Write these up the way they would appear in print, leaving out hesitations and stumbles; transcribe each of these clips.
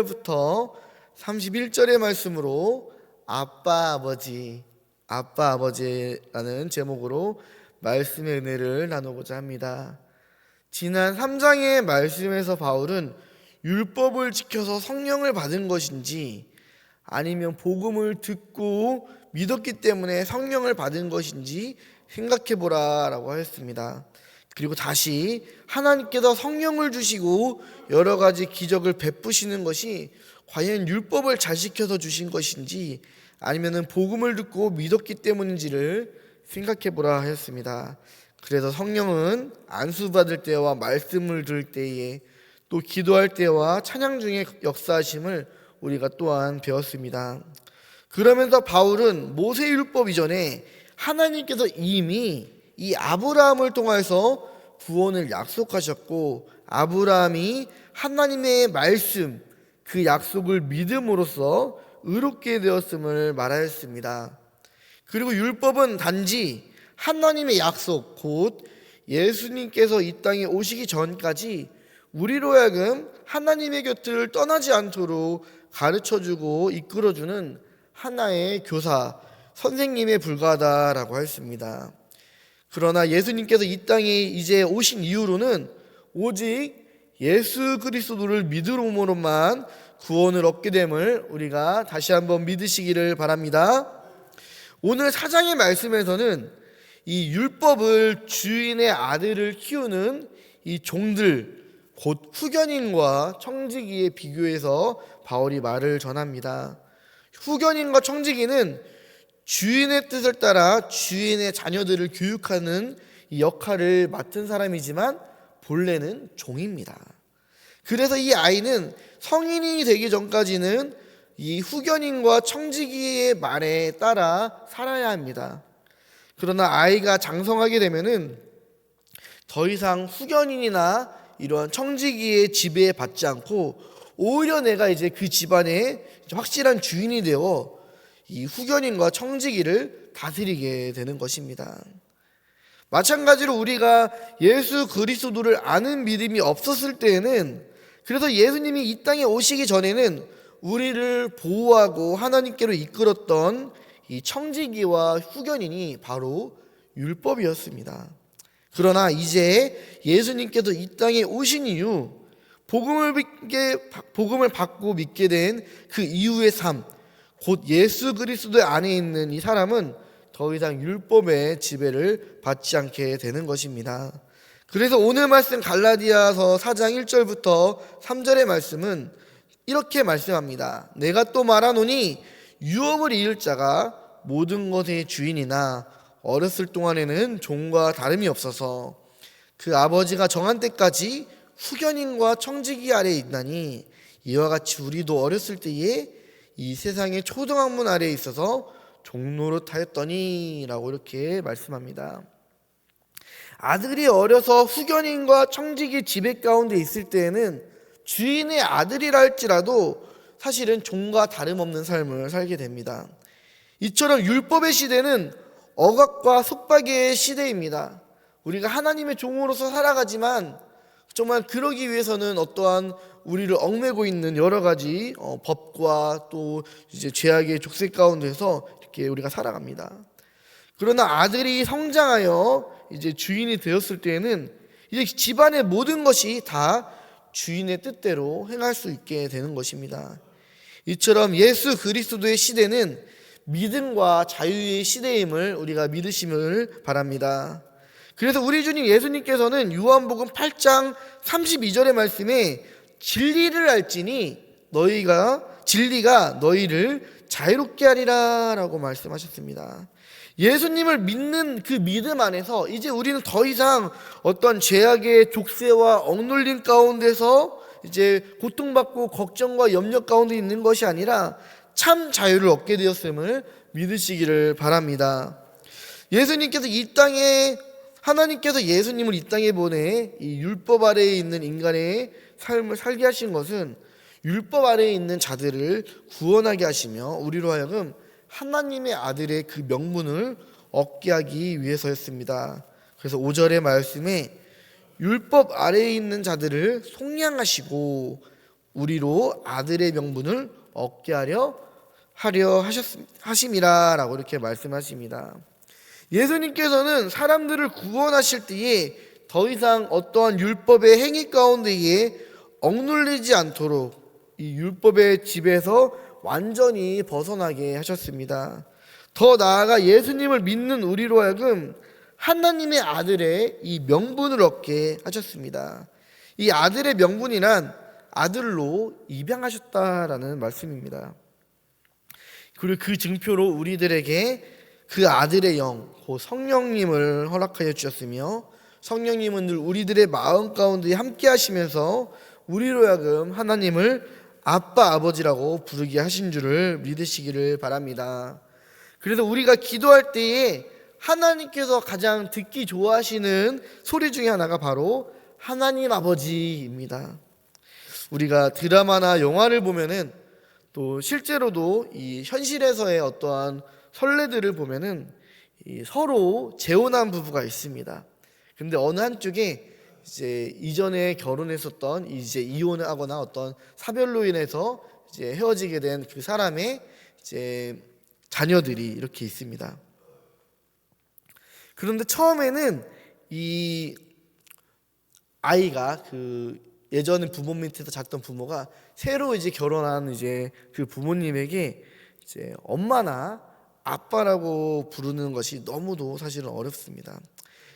부터 31절의 말씀으로 아빠 아버지라는 제목으로 말씀의 은혜를 나누고자 합니다. 지난 3장의 말씀에서 바울은 율법을 지켜서 성령을 받은 것인지 아니면 복음을 듣고 믿었기 때문에 성령을 받은 것인지 생각해보라 라고 하였습니다. 그리고 다시 하나님께서 성령을 주시고 여러 가지 기적을 베푸시는 것이 과연 율법을 잘 지켜서 주신 것인지 아니면 복음을 듣고 믿었기 때문인지를 생각해보라 하였습니다. 그래서 성령은 안수받을 때와 말씀을 들을 때에 또 기도할 때와 찬양 중에 역사하심을 우리가 또한 배웠습니다. 그러면서 바울은 모세율법 이전에 하나님께서 이미 이 아브라함을 통해서 구원을 약속하셨고 아브라함이 하나님의 말씀 그 약속을 믿음으로써 의롭게 되었음을 말하였습니다. 그리고 율법은 단지 하나님의 약속 곧 예수님께서 이 땅에 오시기 전까지 우리로 하여금 하나님의 곁을 떠나지 않도록 가르쳐주고 이끌어주는 하나의 교사, 선생님에 불과하다라고 했습니다. 그러나 예수님께서 이 땅에 이제 오신 이후로는 오직 예수 그리스도를 믿음으로만 구원을 얻게 됨을 우리가 다시 한번 믿으시기를 바랍니다. 오늘 4장의 말씀에서는 이 율법을 주인의 아들을 키우는 이 종들 곧 후견인과 청지기에 비교해서 바울이 말을 전합니다. 후견인과 청지기는 주인의 뜻을 따라 주인의 자녀들을 교육하는 이 역할을 맡은 사람이지만 본래는 종입니다. 그래서 이 아이는 성인이 되기 전까지는 이 후견인과 청지기의 말에 따라 살아야 합니다. 그러나 아이가 장성하게 되면은 더 이상 후견인이나 이러한 청지기의 지배에 받지 않고 오히려 내가 이제 그 집안의 확실한 주인이 되어 이 후견인과 청지기를 다스리게 되는 것입니다. 마찬가지로 우리가 예수 그리스도를 아는 믿음이 없었을 때에는 그래서 예수님이 이 땅에 오시기 전에는 우리를 보호하고 하나님께로 이끌었던 이 청지기와 후견인이 바로 율법이었습니다. 그러나 이제 예수님께서 이 땅에 오신 이후 복음을 받고 믿게 된 그 이후의 삶, 곧 예수 그리스도 안에 있는 이 사람은 더 이상 율법의 지배를 받지 않게 되는 것입니다. 그래서 오늘 말씀 갈라디아서 4장 1절부터 3절의 말씀은 이렇게 말씀합니다. 내가 또 말하노니 유업을 이을 자가 모든 것의 주인이나 어렸을 동안에는 종과 다름이 없어서 그 아버지가 정한 때까지 후견인과 청지기 아래에 있나니 이와 같이 우리도 어렸을 때에 이 세상의 초등학문 아래에 있어서 종노릇하였더니 라고 이렇게 말씀합니다. 아들이 어려서 후견인과 청지기 지배 가운데 있을 때에는 주인의 아들이라 할지라도 사실은 종과 다름없는 삶을 살게 됩니다. 이처럼 율법의 시대는 억압과 속박의 시대입니다. 우리가 하나님의 종으로서 살아가지만 정말 그러기 위해서는 어떠한 우리를 얽매고 있는 여러 가지 법과 또 이제 죄악의 족쇄 가운데서 이렇게 우리가 살아갑니다. 그러나 아들이 성장하여 이제 주인이 되었을 때에는 이제 집안의 모든 것이 다 주인의 뜻대로 행할 수 있게 되는 것입니다. 이처럼 예수 그리스도의 시대는 믿음과 자유의 시대임을 우리가 믿으심을 바랍니다. 그래서 우리 주님 예수님께서는 요한복음 8장 32절의 말씀에 진리를 알지니 진리가 너희를 자유롭게 하리라 라고 말씀하셨습니다. 예수님을 믿는 그 믿음 안에서 이제 우리는 더 이상 어떤 죄악의 족쇄와 억눌림 가운데서 이제 고통받고 걱정과 염려 가운데 있는 것이 아니라 참 자유를 얻게 되었음을 믿으시기를 바랍니다. 하나님께서 예수님을 이 땅에 보내 이 율법 아래에 있는 인간의 삶을 살게 하신 것은 율법 아래에 있는 자들을 구원하게 하시며 우리로 하여금 하나님의 아들의 그 명분을 얻게 하기 위해서였습니다. 그래서 5절의 말씀에 율법 아래에 있는 자들을 속량하시고 우리로 아들의 명분을 얻게 하려 하심이라라고 이렇게 말씀하십니다. 예수님께서는 사람들을 구원하실 때에 더 이상 어떠한 율법의 행위 가운데에 억눌리지 않도록 이 율법의 집에서 완전히 벗어나게 하셨습니다. 더 나아가 예수님을 믿는 우리로 하여금 하나님의 아들의 이 명분을 얻게 하셨습니다. 이 아들의 명분이란 아들로 입양하셨다라는 말씀입니다. 그리고 그 증표로 우리들에게 그 아들의 영, 그 성령님을 허락하여 주셨으며, 성령님은 늘 우리들의 마음 가운데 함께 하시면서 우리로 하여금 하나님을 아빠 아버지라고 부르게 하신 줄을 믿으시기를 바랍니다. 그래서 우리가 기도할 때에 하나님께서 가장 듣기 좋아하시는 소리 중에 하나가 바로 하나님 아버지입니다. 우리가 드라마나 영화를 보면은, 또 실제로도 이 현실에서의 어떠한 선례들을 보면은 서로 재혼한 부부가 있습니다. 근데 어느 한쪽에 이제 이전에 결혼했었던 이제 이혼을 하거나 어떤 사별로 인해서 이제 헤어지게 된 그 사람의 이제 자녀들이 이렇게 있습니다. 그런데 처음에는 이 아이가 그 예전에 부모 밑에서 잤던 부모가 새로 이제 결혼한 이제 그 부모님에게 이제 엄마나 아빠라고 부르는 것이 너무도 사실은 어렵습니다.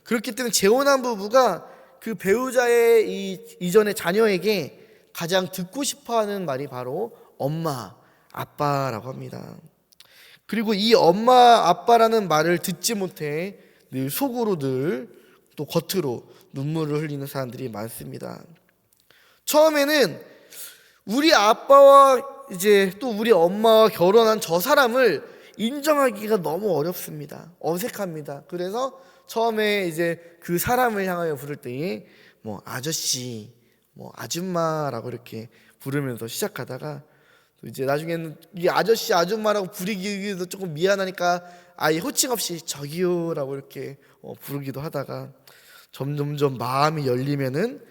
그렇기 때문에 재혼한 부부가 그 배우자의 이 이전의 자녀에게 가장 듣고 싶어하는 말이 바로 엄마, 아빠라고 합니다. 그리고 이 엄마, 아빠라는 말을 듣지 못해 늘 속으로 또 겉으로 눈물을 흘리는 사람들이 많습니다. 처음에는 우리 아빠와 이제 또 우리 엄마와 결혼한 저 사람을 인정하기가 너무 어렵습니다. 어색합니다. 그래서 처음에 이제 그 사람을 향하여 부를 때에 뭐 아저씨, 뭐 아줌마라고 이렇게 부르면서 시작하다가, 또 이제 나중에는 이 아저씨, 아줌마라고 부르기도 조금 미안하니까 아예 호칭 없이 저기요라고 이렇게 부르기도 하다가, 점점점 마음이 열리면은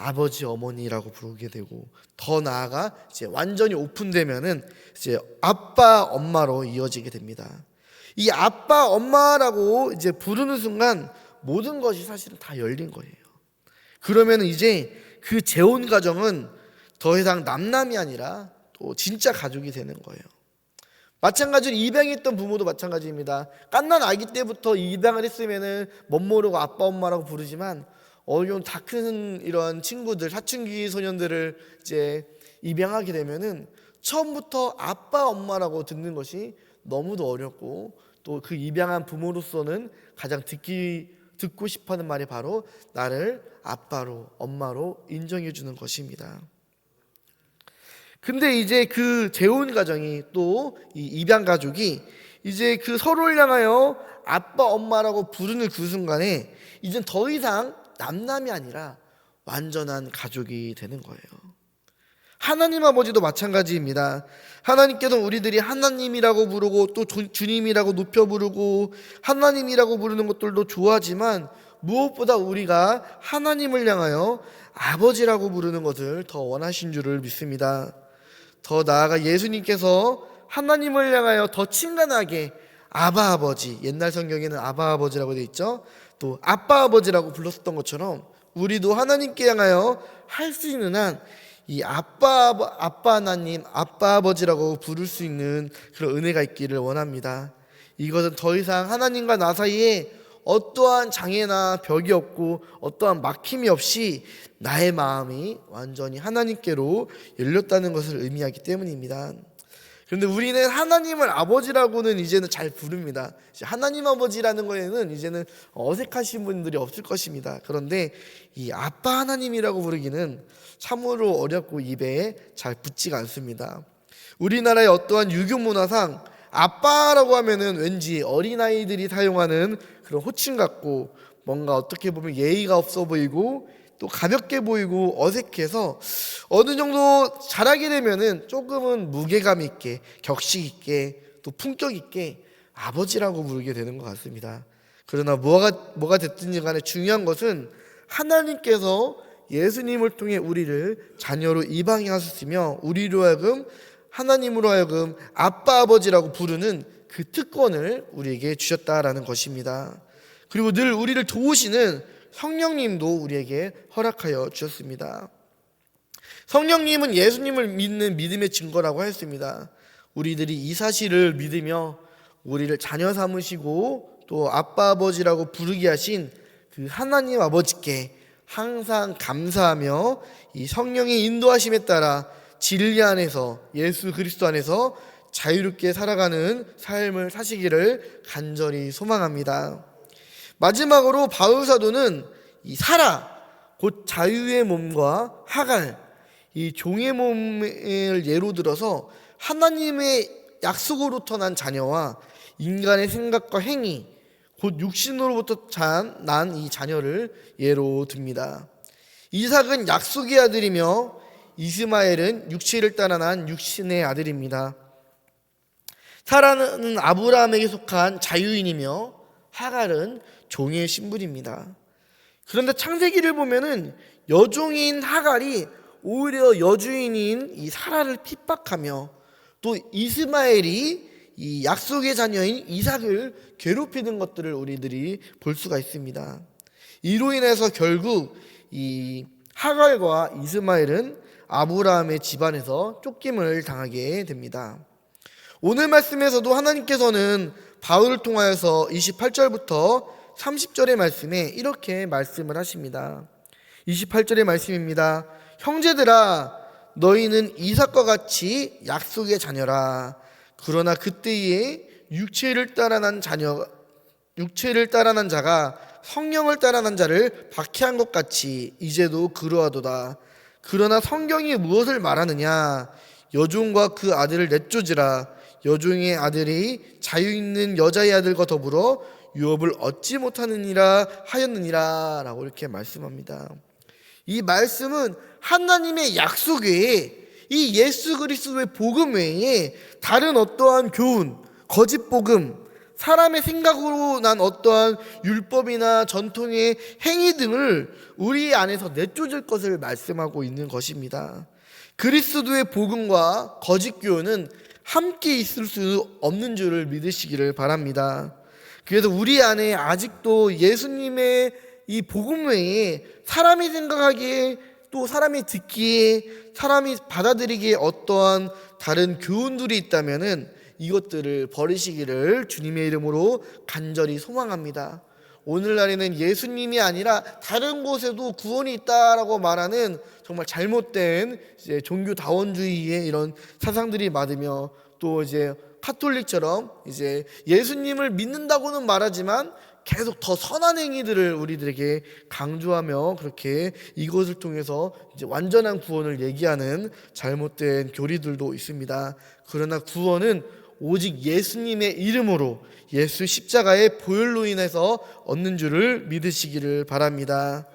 아버지, 어머니라고 부르게 되고, 더 나아가 이제 완전히 오픈되면은 이제 아빠, 엄마로 이어지게 됩니다. 이 아빠, 엄마라고 이제 부르는 순간 모든 것이 사실은 다 열린 거예요. 그러면 이제 그 재혼 가정은 더 이상 남남이 아니라 또 진짜 가족이 되는 거예요. 마찬가지로 입양했던 부모도 마찬가지입니다. 갓난 아기 때부터 입양을 했으면은 멋모르고 아빠, 엄마라고 부르지만 좀 다 큰 이런 친구들, 사춘기 소년들을 이제 입양하게 되면은 처음부터 아빠, 엄마라고 듣는 것이 너무도 어렵고, 또 그 입양한 부모로서는 가장 듣고 싶어하는 말이 바로 나를 아빠로, 엄마로 인정해 주는 것입니다. 근데 이제 그 재혼 가정이, 또 이 입양 가족이 이제 그 서로를 향하여 아빠, 엄마라고 부르는 그 순간에 이젠 더 이상 남남이 아니라 완전한 가족이 되는 거예요. 하나님 아버지도 마찬가지입니다. 하나님께서 우리들이 하나님이라고 부르고 또 주님이라고 높여 부르고 하나님이라고 부르는 것들도 좋아하지만, 무엇보다 우리가 하나님을 향하여 아버지라고 부르는 것을 더 원하신 줄을 믿습니다. 더 나아가 예수님께서 하나님을 향하여 더 친근하게 아바 아버지, 옛날 성경에는 아바 아버지라고 되어 있죠. 또 아빠 아버지라고 불렀었던 것처럼 우리도 하나님께 향하여 할 수 있는 한 이 아빠 하나님, 아빠 아버지라고 부를 수 있는 그런 은혜가 있기를 원합니다. 이것은 더 이상 하나님과 나 사이에 어떠한 장애나 벽이 없고 어떠한 막힘이 없이 나의 마음이 완전히 하나님께로 열렸다는 것을 의미하기 때문입니다. 그런데 우리는 하나님을 아버지라고는 이제는 잘 부릅니다. 하나님 아버지라는 거에는 이제는 어색하신 분들이 없을 것입니다. 그런데 이 아빠 하나님이라고 부르기는 참으로 어렵고 입에 잘 붙지가 않습니다. 우리나라의 어떠한 유교 문화상 아빠라고 하면은 왠지 어린아이들이 사용하는 그런 호칭 같고, 뭔가 어떻게 보면 예의가 없어 보이고 또 가볍게 보이고 어색해서 어느 정도 자라게 되면은 조금은 무게감 있게, 격식 있게, 또 품격 있게 아버지라고 부르게 되는 것 같습니다. 그러나 뭐가 됐든지 간에 중요한 것은 하나님께서 예수님을 통해 우리를 자녀로 입양하셨으며 우리로 하여금 하나님으로 하여금 아빠 아버지라고 부르는 그 특권을 우리에게 주셨다라는 것입니다. 그리고 늘 우리를 도우시는 성령님도 우리에게 허락하여 주셨습니다. 성령님은 예수님을 믿는 믿음의 증거라고 하였습니다. 우리들이 이 사실을 믿으며 우리를 자녀 삼으시고 또 아빠 아버지라고 부르게 하신 그 하나님 아버지께 항상 감사하며 이 성령의 인도하심에 따라 진리 안에서 예수 그리스도 안에서 자유롭게 살아가는 삶을 사시기를 간절히 소망합니다. 마지막으로 바울 사도는 이 사라 곧 자유의 몸과 하갈 이 종의 몸을 예로 들어서 하나님의 약속으로부터 난 자녀와 인간의 생각과 행위 곧 육신으로부터 난 이 자녀를 예로 듭니다. 이삭은 약속의 아들이며 이스마엘은 육체를 따라 난 육신의 아들입니다. 사라는 아브라함에게 속한 자유인이며 하갈은 종의 신분입니다. 그런데 창세기를 보면은 여종인 하갈이 오히려 여주인인 이 사라를 핍박하며 또 이스마엘이 이 약속의 자녀인 이삭을 괴롭히는 것들을 우리들이 볼 수가 있습니다. 이로 인해서 결국 이 하갈과 이스마엘은 아브라함의 집안에서 쫓김을 당하게 됩니다. 오늘 말씀에서도 하나님께서는 바울을 통하여서 28절부터 30절의 말씀에 이렇게 말씀을 하십니다. 28절의 말씀입니다. 형제들아 너희는 이삭과 같이 약속의 자녀라. 그러나 그때에 육체를 따라 난 자가 성령을 따라 난 자를 박해한 것 같이 이제도 그러하도다. 그러나 성경이 무엇을 말하느냐? 여종과 그 아들을 내쫓으라. 여종의 아들이 자유 있는 여자의 아들과 더불어 유업을 얻지 못하느니라 하였느니라 라고 이렇게 말씀합니다. 이 말씀은 하나님의 약속 외에 이 예수 그리스도의 복음 외에 다른 어떠한 교훈, 거짓 복음, 사람의 생각으로 난 어떠한 율법이나 전통의 행위 등을 우리 안에서 내쫓을 것을 말씀하고 있는 것입니다. 그리스도의 복음과 거짓 교훈은 함께 있을 수 없는 줄을 믿으시기를 바랍니다. 그래서 우리 안에 아직도 예수님의 이 복음 외에 사람이 생각하기에 또 사람이 듣기에 사람이 받아들이기에 어떠한 다른 교훈들이 있다면은 이것들을 버리시기를 주님의 이름으로 간절히 소망합니다. 오늘날에는 예수님이 아니라 다른 곳에도 구원이 있다라고 말하는 정말 잘못된 이제 종교다원주의의 이런 사상들이 많으며 또 이제 카톨릭처럼 이제 예수님을 믿는다고는 말하지만 계속 더 선한 행위들을 우리들에게 강조하며 그렇게 이것을 통해서 이제 완전한 구원을 얘기하는 잘못된 교리들도 있습니다. 그러나 구원은 오직 예수님의 이름으로 예수 십자가의 보혈로 인해서 얻는 줄을 믿으시기를 바랍니다.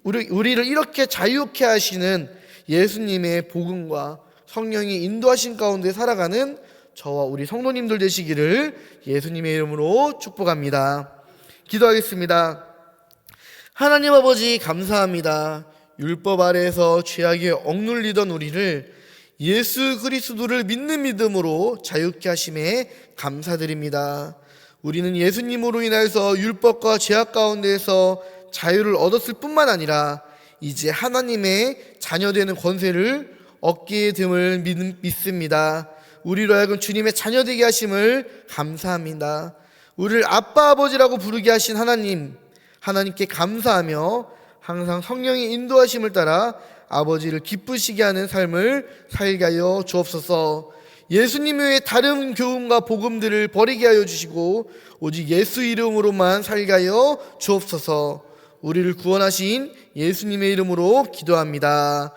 우리를 이렇게 자유케 하시는 예수님의 복음과 성령이 인도하신 가운데 살아가는 저와 우리 성도님들 되시기를 예수님의 이름으로 축복합니다. 기도하겠습니다. 하나님 아버지 감사합니다. 율법 아래에서 죄악에 억눌리던 우리를 예수 그리스도를 믿는 믿음으로 자유케 하심에 감사드립니다. 우리는 예수님으로 인하여서 율법과 죄악 가운데에서 자유를 얻었을 뿐만 아니라 이제 하나님의 자녀되는 권세를 얻게 됨을 믿습니다. 우리로 하여금 주님의 자녀되게 하심을 감사합니다. 우리를 아빠 아버지라고 부르게 하신 하나님께 감사하며 항상 성령의 인도하심을 따라 아버지를 기쁘시게 하는 삶을 살게 하여 주옵소서. 예수님 외에 다른 교훈과 복음들을 버리게 하여 주시고 오직 예수 이름으로만 살게 하여 주옵소서. 우리를 구원하신 예수님의 이름으로 기도합니다.